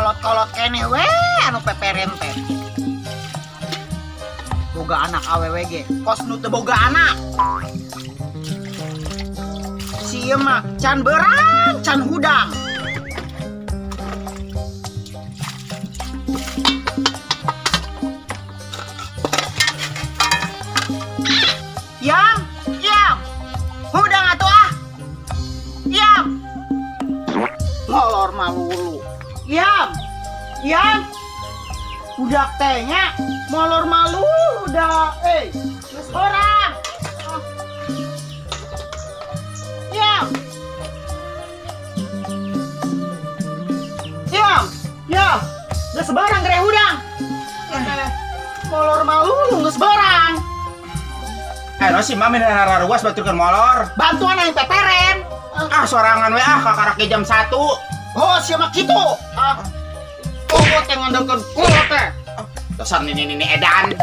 kolot-kolot kene we anu peperen teh. Boga anak awewe ge, kos nu teu boga anak. Si ieu mah can beurang, can hudang. Yam, hudang atuh ah. Yam, ngolor malulu. Yam, budak tehnya molor malu udah. Geus orang. Yam, geus barang gere hudang. Molor malu geus barang. No si mami dan ruas baturkeun molor. Bantuan aing peperen. Sorangan we kakarake jam 1. Oh, siapa kitu? Oh, teh ngandalkeun kulo teh. Dasar nini edan.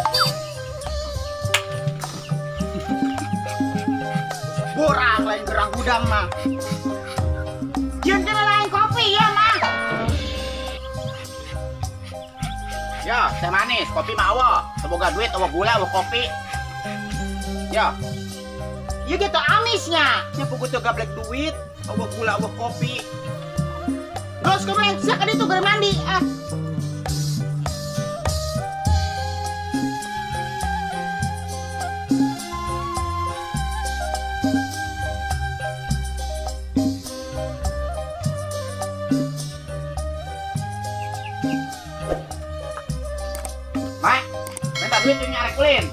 Borang lain gerang gudang mah. Jeung teh lain kopi ya mah. Ya, teh manis, kopi mah eueuh. Semoga duit, eueuh gula, eueuh kopi. Ya. Ieu gitu amisnya. Nya pugu teu gablek duit, eueuh gula, eueuh kopi. Terus kemarin sak ka ditu keur mandi. Mak, minta duit ini arek ulin.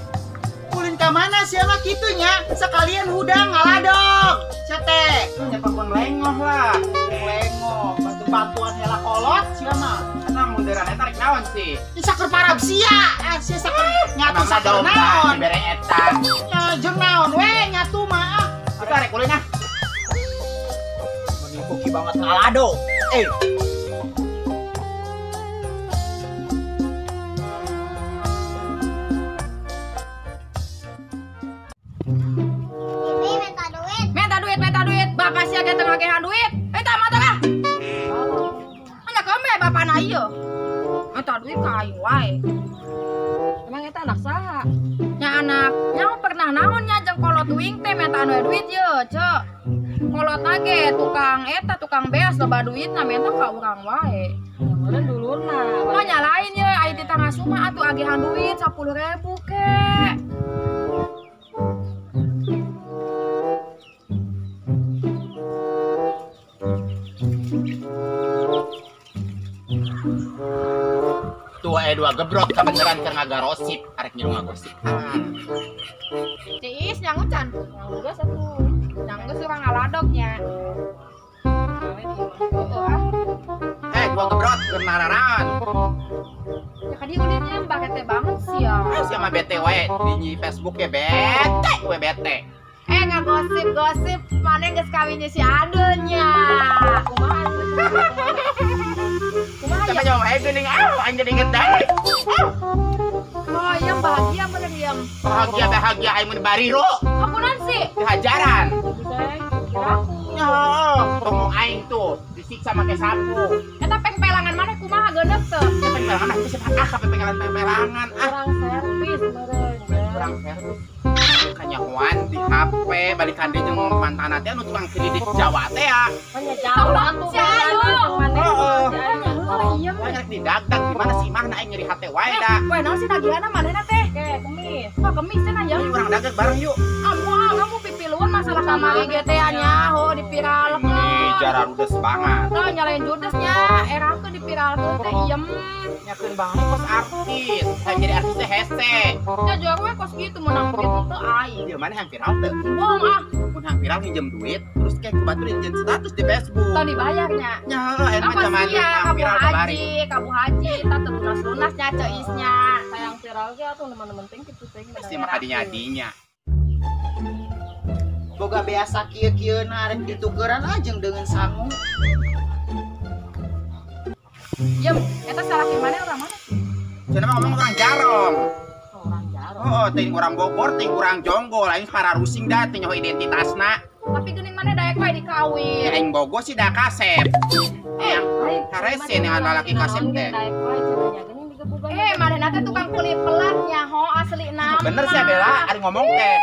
Ulin ka mana sia mah kitunya? Sekalian hudang ngaladog. Sia teh. Nya pakon lengoh lah. Lengoh, bantu-bantuan hela kolot sia mah. Eta munduran eta rek naon sih? Saker parab sia. Sia saker nyatu saker naon. Bere eta. Jeung naon we nyatu mah. Kita arek ulin ah. Menipuki banget ngalado. Minta duit, bapak sia ge teu ngagehan duit. Eta mah tah. Anya keme bapana ieu. Minta duit ka aing wae. Emang eta anak saha? Nya anak, nya pernah naon nya jeung kolot uing teh minta anu duit yeuh, ceu. Kolot ge tukang beas loba duitna minta ka urang wae. Meureun dulurna. Mah nyalain yeuh aya di tangah sumah atuh agehan duit 10.000 ke. Tua dua gebrot kebeneran keur ngagarosip, arek nyiru ngagosip. Ciis nyang ucan. Yang geus atuh. Yang geus urang ngaladognya. Dua gebrot keur nararan. Ya kadi ulinnya bete banget sih ya. Sia mah bete wae di Facebook ya bete, we bete. Ngagosip-gosip mana geus kawinnya si Adenya. Kumaha? Coba jauh aja geuning aing jadi inget deui. Oh, yang bahagia mana diam? Bahagia aing mun bariro. Hapunan sih? Dihajaran. Kiraku. Tunggu aing tuh disiksa make sapu. Eta pengpelangan mana kumaha geuneup teu? Pengpelangan mah bisa pengpelangan. Kurang servis meureun. Kurang servis. Kanyahoan di HP balikan deui jeung mantanna teh anu tukang kredit Jawa teh ya. Nya Jawa tuh. Si Ayu. Iya, banyak di dagdag gimana sih mah aing nyeri hate wae da. Weh, naon sih tagihanna manehna teh? Kemis. Oh, kemis teh nya. Urang dagdag bareng yuk. Kamu pipiluan masalah kamari ge teh nya, dipiralkeun. Jaran udes banget. Tah nyalain judesnya, erakeun dipiralkeun teh iem. Nyakeun banget kos artis. Saya jadi artis teh hese. Ya jual we kos gitu menang duit teu aing. Dia mana yang viral teh? Bohong ah. Mun yang viral minjem duit, terus kayak kebantu dijadiin status di Facebook. Tah dibayarnya. Ya, enak zaman yang viral kemarin. Kamu haji, tah teu lunas-lunasnya ceisnya. Sayang viral ge atuh nemen-nemen teh kitu teh. Pasti mah kadinya-adinya. Boga biasa kieu-kieu narek ditukeran aja dengan sangu. Yem, eta salah di mana orang mana? Cenah mah ngomong orang Jarong. Orang Jarong. Oh, ting urang Bogor, ting urang Jonggol, lain para rusing dah teh nyaho identitasna. Tapi geuning mana daek wae dikawin. Aing bogo sih dah kasep. Karese nih lalaki kasep teh. Mana nanti tukang kulit pelatnya, ho asli nama. Bener sih Bella, ari ngomong teh.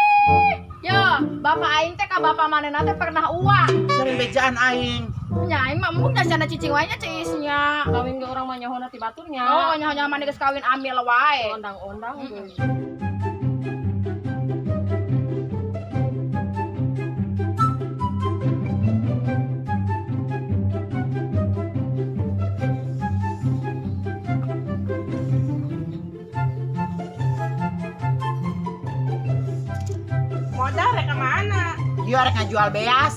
Yo, bapak aing teh ka bapak mana nanti pernah uang. Sering bejaan aing. Nya aing mah mun jana cicing wae nya ceisnya. Kawin ge urang mah nyaho ti baturnya. Oh, nyaho mah geus kawin ambil wae. Ondang-ondang. Modal rek kemana? Dia rek ngajual beas.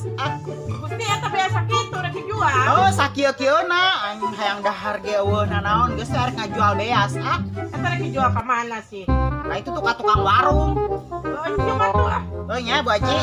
Gusti eta beas sakitu rek dijual. Oh, sakieu-kieuna aing hayang dahar ge eueuh nanaon geus rek ngajual beas. Eta rek dijual ka mana sih? Nah itu tuh tukang warung. Oh, coba tuh ah. Oh nya Bu Haji.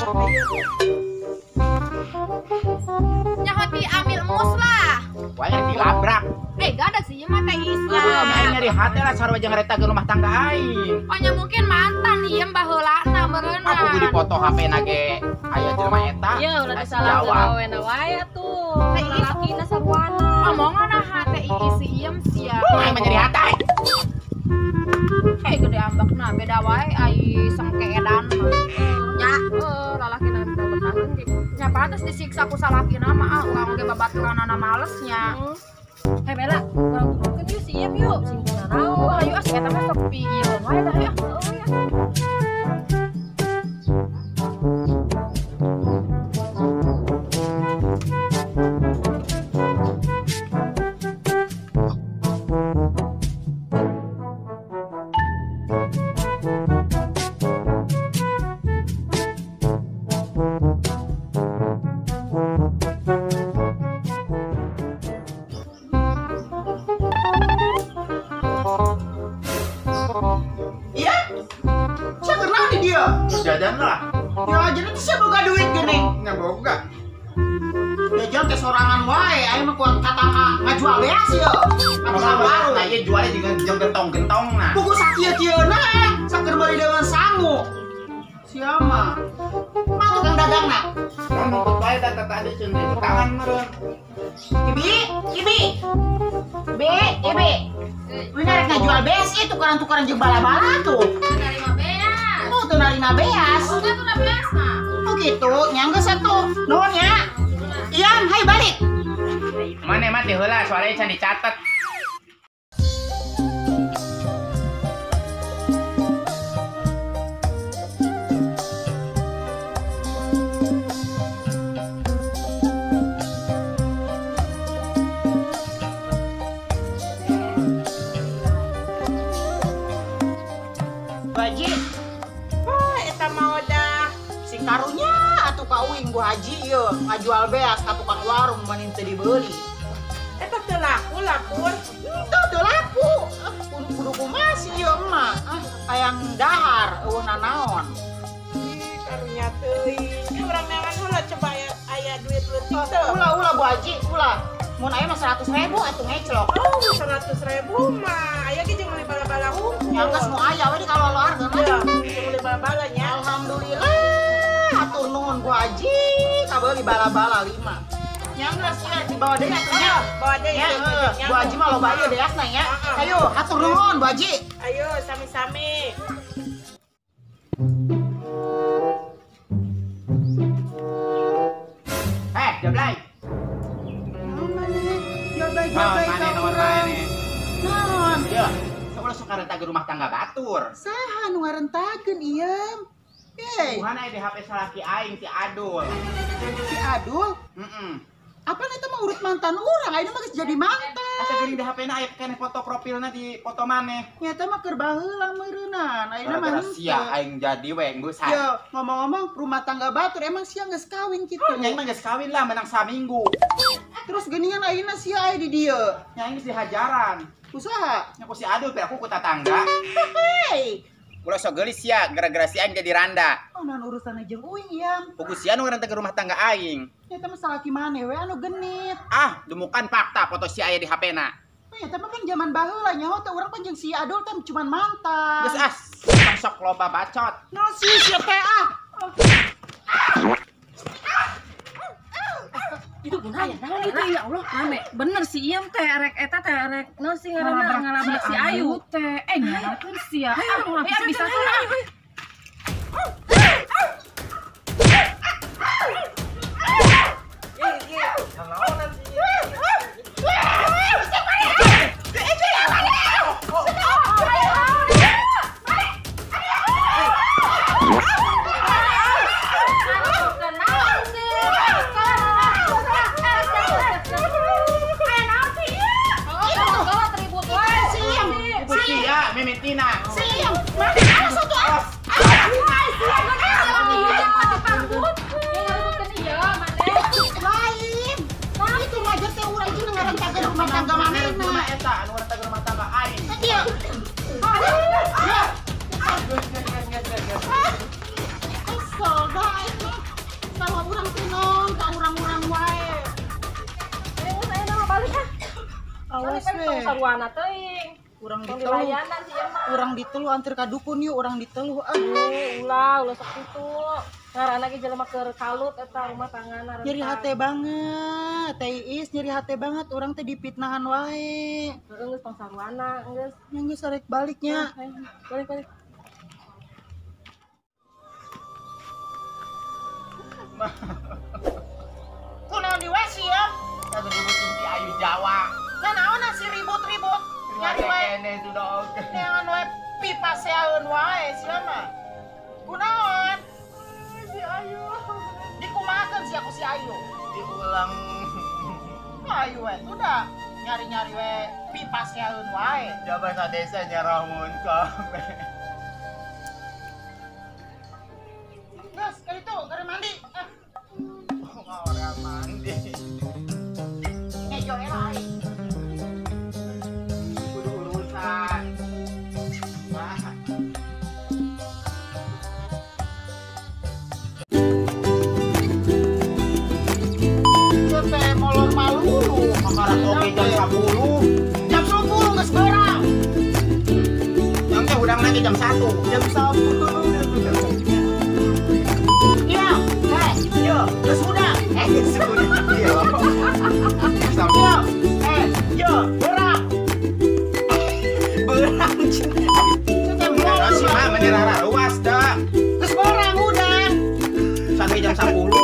Nyaho ti ambil emus lah. Wae dilabrak. Gak ada sih mah teh isla. Aing nyari hati lah sarua jeung reta ke rumah tangga aing. Pokoknya mungkin mantan ieu baheulana meureunna. Aku kudu dipoto HP-na ge aya jelema eta. Iya, ulah disalah gawena wae tuh. Lalakina saruana. Omonganna hate isi iem sia. Aing mah nyari hati. Gede ambakna beda wae ai sengke edan mah. Nya, lalakina betahkeun ge. Nya pantes disiksa ku salakina mah urang ge babaturanana malesnya. Bella, kurang turunkeun yuk si Iem yuk. Sing naon. Ayo as eta mah sok pieueun wae dah ya. Jajan lah. Ya jadi tuh saya boga duit gini. Nggak boga. Jajan ke sorangan wae, ayo mah kuat kata ngajual beas ya. Apa baru? Nah iya jualnya dengan jeung gentong-gentong nah. Buku sakieu-kieuna, saker beli dengan sangu. Siapa? Mah tukang dagang nak. Ngomong bae tata tadi ceun di tangan meureun. Ibi. Bener rek ngajual beas itu tukaran-tukaran jeung bala-bala tuh. Nerima beas. Oh, tuh narima beas. Oh, kan udah beas mah. Oh gitu, nyangga satu. Nuhun ya. Ian, hai balik. Mane mah teh heula soalnya can dicatet. Haji, eta mah dah si karunya atuh ka uing Bu Haji ieu ngajual beas ka tukang warung manin teu dibeli. Eta teu laku lah pur. Teu laku. Kudu kumaha sih ieu mah? Hayang dahar eueuh nanaon. Karunya teuing. Urang neangan heula coba aya duit leutik teu. Ulah Bu Haji, ulah. Mun aya mah 100.000 atuh ngeclok. Oh, 100.000 mah. Aya ge jeung meuli bala-bala hungkul. Ya geus nu aya we di kalolor geus mah. Jeung meuli bala-bala nya. Alhamdulillah. Atur nuhun Bu Haji, kabeuli bala-bala 5. Nya geus ya dibawa deui atuh nya. Bawa deui ya. Bu Haji mah loba ieu deasna nya. Ayo atur nuhun Bu Haji. Ayo sami-sami. Jablay. Mana nomor mana? Naon? Iya, sok sok karenta rumah tangga batur. Saha nu ngarentakeun ieu? Tuhan aya di HP salaki aing si Adul. Si Adul? Apa eta mah urut mantan urang, ayeuna mah geus jadi mantan. Asa geuning di HP-na aya keneh foto profilna di foto maneh. Nya eta mah keur baheula meureunan, ayeuna mah henteu. Sia aing jadi we geus. Yo, ngomong-ngomong rumah tangga batur emang sia geus kawin kitu. Nya mah geus kawin lah menang saminggu. Terus geuningan ayeuna sia aya di dieu. Nya geus dihajaran. Usaha. Nya ku si Adul pe aku ku tatangga. Hei. Ulah sok geulis sia gara-gara si aing jadi randa. Oh, naon urusanna jeung uing ieu? Pugu sia nu ngarenta rumah tangga aing. Eta mah salaki maneh we anu genit. Ah, dumukan fakta foto si aya di HP-na. Eta mah kan zaman baheula nyaho teh urang pan jeung si Adul teh cuman mantan. Geus sok loba bacot. No si teh ah. Aduh, kunaon itu ya Allah. Rame. Bener sih ieu teh rek eta teh rek naon sih ngaranna ngalabrak si Ayu teh. Ngalakeun sih ya. Bisa tuh. Mimitina. Siang, mana masuk tuh? Lain. Itu mah teh urang itu ngaran tangga rumah tangga manehna. Rumah eta, anu ngaran tangga rumah tangga aing. Iya. Kesel dah ini. Kalau urang teh non, ka urang-urang wae. Saya nama balik ah. Awas we. Saruana teuing. Urang Tong diteluh. dilayanan sih ya. Urang diteluh antar ka dukun yuk, urang diteluh ah. Ulah sok kitu. Ngaranna ge jelema keur kalut eta rumah tanggana. Nyeri hate banget, Teh Iis nyeri hate banget, urang teh dipitnahan wae. Heeh geus tong saruana geus. Nya geus arek baliknya. Balik. Kunaon di wae sieun? Kata ributin si Ayu Jawa. Nah naon si ribut-ribut? Nyari wae. Kene sudah oke. Neangan wae pipa seaeun wae sia mah. Kunaon? Si Ayu. Dikumakeun si aku si Ayu. Diulang. Ayu we, udah nyari-nyari we pipa seaeun wae. Jabat sa desa nyaramun kabeh. Gas, ka ditu, gara mandi. Orang mandi. Ngejo elai. Kudu urusan. Wah. Teh molor malulu, Makarak oke jam 10. jam 10 geus beurang. Yang teh udang lagi jam 1. Jam 10. Iya, yo, geus udah. Sudah. Iya. Yo, yo, beurang. Berang. Teh Masih mah menirara ruas dah. geus beurang udah. Sampai jam 10.